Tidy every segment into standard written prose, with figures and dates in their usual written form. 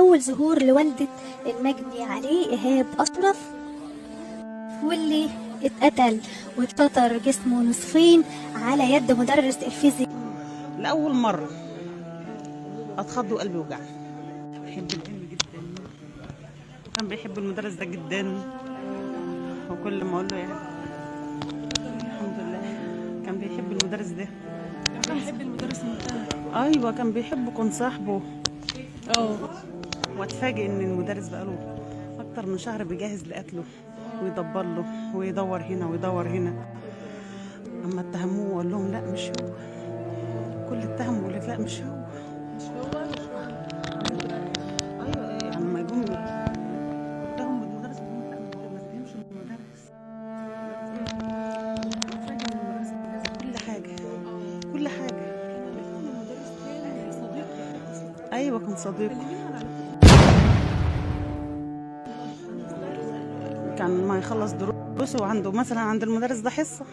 أول ظهور لوالدة المجني عليه إيهاب أشرف، واللي اتقتل واتكسر جسمه نصفين على يد مدرس الفيزياء. لأول مرة اتخض وقلبي وجعني. بحب العلم جدا، وكان بيحب المدرس ده جدا، وكل ما اقول له يعني الحمد لله كان بيحب المدرس ده. كان بيحب المدرس المتهم. ايوه كان بيحبه، كان صاحبه. اه واتفاجئ ان المدرس بقاله اكتر من شهر بيجهز لقتله ويدبر له ويدور هنا ويدور هنا. اما اتهموه وقال لهم لا مش هو، كل اتهموا وقال لك لا مش هو. مش هو. ايوه يعني ما يجون اتهم بالمدرس بيقولوا لا ما تتهمش بالمدرس. اتفاجئ ان المدرس بيجهز كل حاجه كل حاجه. المدرس كان صديق يعني. ايوه كان صديقه. كان ما يخلص دروسه وعنده مثلا عند المدرس ده حصه،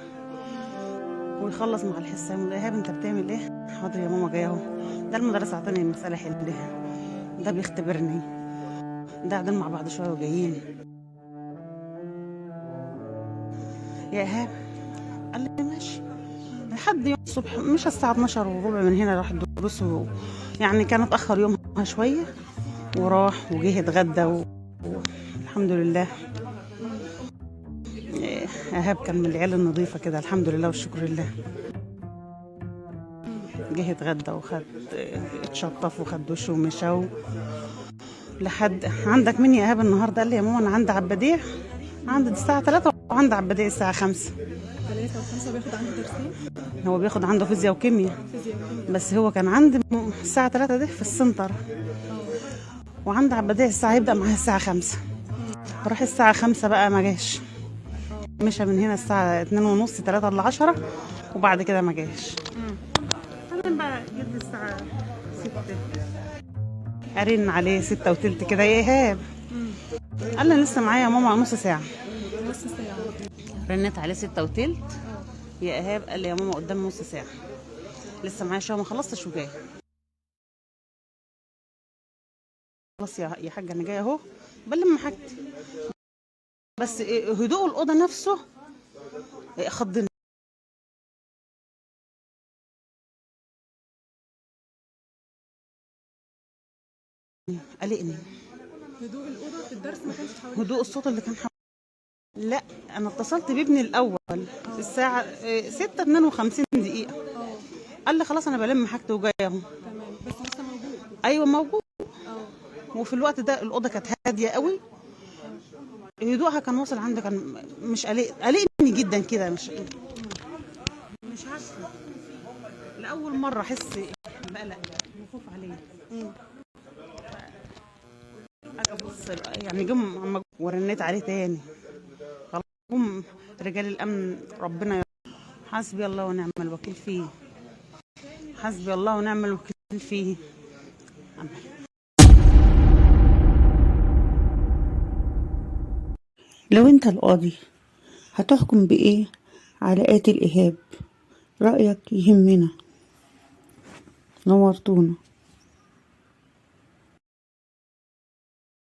ويخلص مع الحصه يقول ايهاب انت بتعمل ايه؟ حاضر يا ماما جايه اهو. ده المدرس اعطاني المساله حلها، ده بيختبرني، ده قاعدين مع بعض شويه وجايين. يا ايهاب قال لي ماشي. لحد يوم الصبح مش الساعه 12 وربع من هنا راح دروسه، يعني كان اتاخر يومها شويه وراح وجه اتغدى الحمد لله. ايهاب كان من العيال النظيفه كده الحمد لله والشكر لله. جه اتغدى وخد اتشطف وخد دش ومشى لحد عندك مين يا ايهاب النهارده؟ قال لي يا ماما انا عندي عبديه، عندي الساعه 3 وعندي عبديه الساعه 5. 3 و5 بياخد عنده درسين. هو بياخد عنده فيزياء وكيمياء، فيزياء وكيمياء. بس هو كان عندي الساعه 3 دي في السنتر، وعندي عبديه الساعه يبدا معاها الساعه 5. راح الساعه 5 بقى ما جاش، مشى من هنا الساعه 2:30 3 ل 10 وبعد كده ما جاش. انا بقى جيت الساعه 6 ارن عليه 6 وتلت كده يا ايهاب. قال لي لسه معايا يا ماما نص ساعه. نص ساعة. رنيت عليه 6 وتلت يا ايهاب. قال لي يا ماما قدام نص ساعه، لسه معايا شويه ما خلصتش وجاي. خلاص يا حاجه انا جايه اهو بلم حاجتي. بس هدوء الاوضه نفسه خضني. قلقني هدوء الأوضة في الدرس ما كانش حوالي. هدوء الصوت اللي كان لا انا اتصلت بابني الاول الساعه 6:52 دقيقه. قال لي خلاص انا بلم حاجتي وجايه اهو. تمام بس لسه موجود. ايوه موجود. اه وفي الوقت ده الاوضه كانت هاديه قوي، هدوءها كان واصل عندي، كان مش قلقني جدا كده. مش عارفه، لاول مره احس بقلق وخوف عليه. اجي ابص يعني جم ورنيت عليه تاني. خلاص هم رجال الامن ربنا حسبي الله ونعم الوكيل فيه، حسبي الله ونعم الوكيل فيه. لو انت القاضي هتحكم بإيه على قاتل إيهاب؟ رأيك يهمنا. نورتونا.